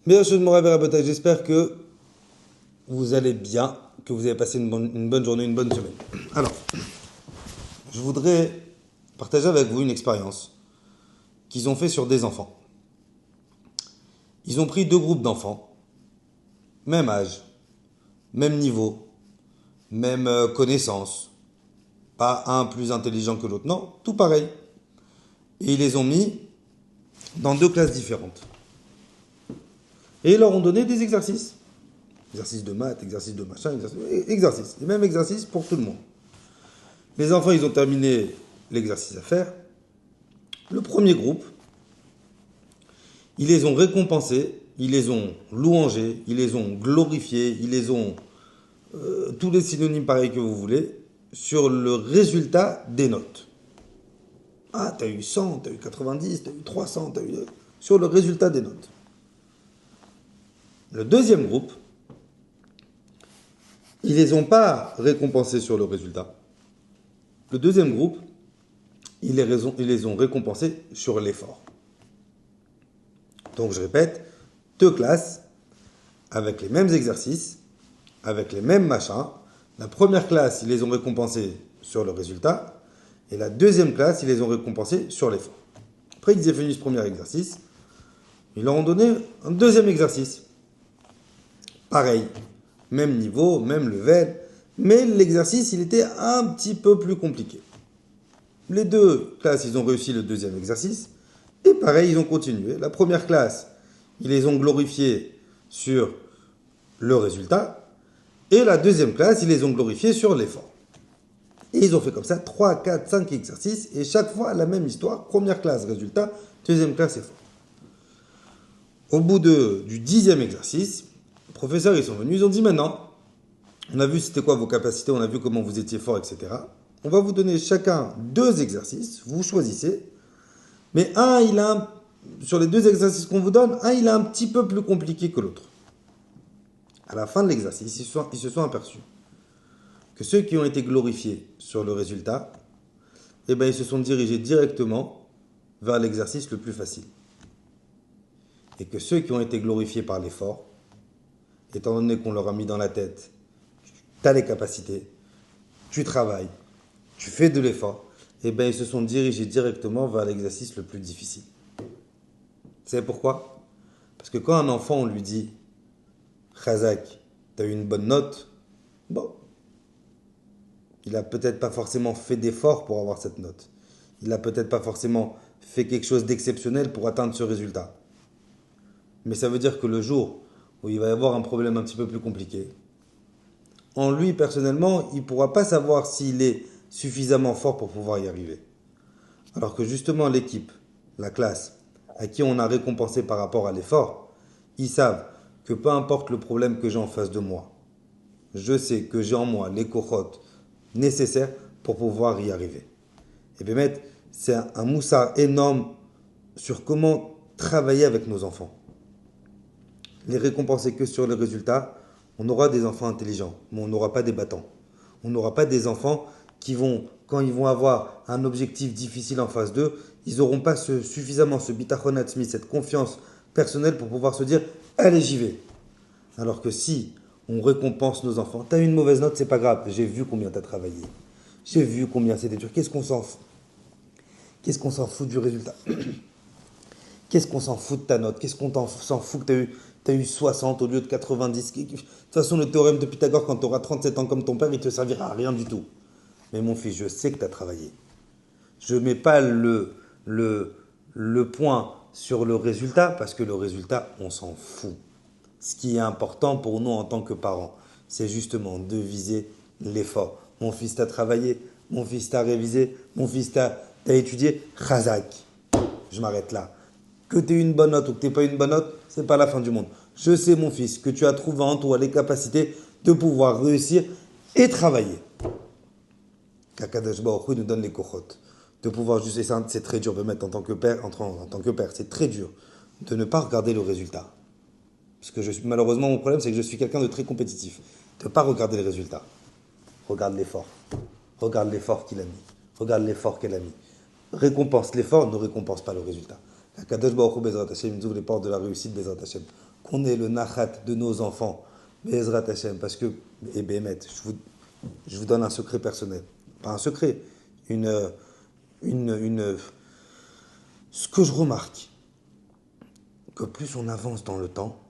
Bien sûr, mon Rabotai, j'espère que vous allez bien, que vous avez passé une bonne journée, une bonne semaine. Alors, je voudrais partager avec vous une expérience qu'ils ont fait sur des enfants. Ils ont pris deux groupes d'enfants, même âge, même niveau, même connaissance, pas un plus intelligent que l'autre, non, tout pareil. Et ils les ont mis dans deux classes différentes. Et ils leur ont donné des exercices. Exercices de maths, exercices de machin, exercices. Les mêmes exercices pour tout le monde. Les enfants, ils ont terminé l'exercice à faire. Le premier groupe, ils les ont récompensés, ils les ont louangés, ils les ont glorifiés, ils les ont tous les synonymes pareils que vous voulez sur le résultat des notes. Ah, t'as eu 100, t'as eu 90, t'as eu 300, t'as eu... sur le résultat des notes. Le deuxième groupe, ils les ont pas récompensés sur le résultat. Le deuxième groupe, ils les ont récompensés sur l'effort. Donc je répète, deux classes avec les mêmes exercices, avec les mêmes machins. La première classe, ils les ont récompensés sur le résultat. Et la deuxième classe, ils les ont récompensés sur l'effort. Après qu'ils aient fini ce premier exercice, ils leur ont donné un deuxième exercice. Pareil, même niveau, même level, mais l'exercice, il était un petit peu plus compliqué. Les deux classes, ils ont réussi le deuxième exercice. Et pareil, ils ont continué. La première classe, ils les ont glorifiés sur le résultat. Et la deuxième classe, ils les ont glorifiés sur l'effort. Et ils ont fait comme ça 3, 4, 5 exercices. Et chaque fois, la même histoire. Première classe, résultat. Deuxième classe, effort. Au bout du 10e exercice, les professeurs, ils sont venus. Ils ont dit maintenant, on a vu c'était quoi vos capacités, on a vu comment vous étiez fort, etc. On va vous donner chacun deux exercices. Vous choisissez. Mais sur les deux exercices qu'on vous donne, un, il est un petit peu plus compliqué que l'autre. À la fin de l'exercice, ils se sont aperçus que ceux qui ont été glorifiés sur le résultat, eh ben, ils se sont dirigés directement vers l'exercice le plus facile. Et que ceux qui ont été glorifiés par l'effort, étant donné qu'on leur a mis dans la tête, tu as les capacités, tu travailles, tu fais de l'effort, eh ben, ils se sont dirigés directement vers l'exercice le plus difficile. Vous savez pourquoi? Parce que quand un enfant, on lui dit Khazak, t'as eu une bonne note, bon, il a peut-être pas forcément fait d'effort pour avoir cette note. Il a peut-être pas forcément fait quelque chose d'exceptionnel pour atteindre ce résultat. Mais ça veut dire que le jour où il va y avoir un problème un petit peu plus compliqué, en lui personnellement, il ne pourra pas savoir s'il est suffisamment fort pour pouvoir y arriver. Alors que justement l'équipe, la classe, à qui on a récompensé par rapport à l'effort, ils savent que peu importe le problème que j'ai en face de moi, je sais que j'ai en moi les cochotes nécessaires pour pouvoir y arriver. Et bien, c'est un moussard énorme sur comment travailler avec nos enfants. Les récompenser que sur les résultats, on aura des enfants intelligents, mais on n'aura pas des battants. On n'aura pas des enfants qui vont, quand ils vont avoir un objectif difficile en face d'eux, ils n'auront pas suffisamment ce bitachon atzmi, cette confiance personnelle pour pouvoir se dire « Allez, j'y vais ». Alors que si on récompense nos enfants, t'as eu une mauvaise note, c'est pas grave, j'ai vu combien t'as travaillé. J'ai vu combien c'était dur. Qu'est-ce qu'on s'en fout? Qu'est-ce qu'on s'en fout du résultat? Qu'est-ce qu'on s'en fout de ta note? Qu'est-ce qu'on s'en fout que t'as eu 60 au lieu de 90? De toute façon, le théorème de Pythagore, quand tu auras 37 ans comme ton père, il te servira à rien du tout. Mais mon fils, je sais que tu as travaillé. Je ne mets pas le point sur le résultat, parce que le résultat, on s'en fout. Ce qui est important pour nous en tant que parents, c'est justement de viser l'effort. Mon fils t'a travaillé, mon fils t'a révisé, mon fils t'a étudié, Khazak. Je m'arrête là. Que tu aies une bonne note ou que tu n'aies pas une bonne note, ce n'est pas la fin du monde. Je sais, mon fils, que tu as trouvé en toi les capacités de pouvoir réussir et travailler. Qu'Akadosh Baruch Hu nous donne les cochotes. De pouvoir juste, et c'est très dur de mettre en tant que père, c'est très dur de ne pas regarder le résultat. Parce que malheureusement, mon problème, c'est que je suis quelqu'un de très compétitif. De ne pas regarder les résultats. Regarde l'effort. Regarde l'effort qu'il a mis. Regarde l'effort qu'elle a mis. Récompense l'effort, ne récompense pas le résultat. Kadosh Baruch Hu Bezrat Hashem nous ouvre les portes de la réussite Bezrat Hashem. qu'on ait le nachat de nos enfants, Be'ezrat Hashem, parce que, et Bémet, je vous donne un secret personnel. Pas un secret, une, une, ce que je remarque, que plus on avance dans le temps,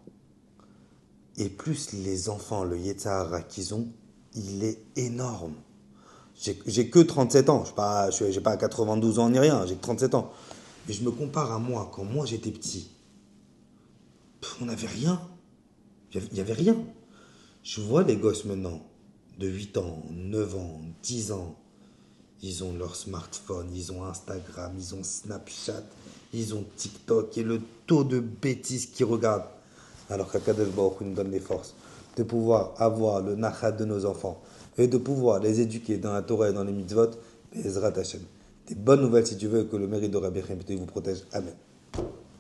et plus les enfants, le Yetzirah qu'ils ont, il est énorme. J'ai que 37 ans, j'ai pas 92 ans ni rien, j'ai que 37 ans. Mais je me compare à moi, quand moi j'étais petit, on n'avait rien. Il n'y avait rien. Je vois les gosses maintenant, de 8 ans, 9 ans, 10 ans, ils ont leur smartphone, ils ont Instagram, ils ont Snapchat, ils ont TikTok et le taux de bêtises qu'ils regardent. Alors qu'Akadosh Baruch Hu nous donne les forces de pouvoir avoir le nachat de nos enfants et de pouvoir les éduquer dans la Torah et dans les mitzvot, Bezrat Hashem. Des bonnes nouvelles si tu veux que le mérite de Rabbi Chaim vous protège. Amen.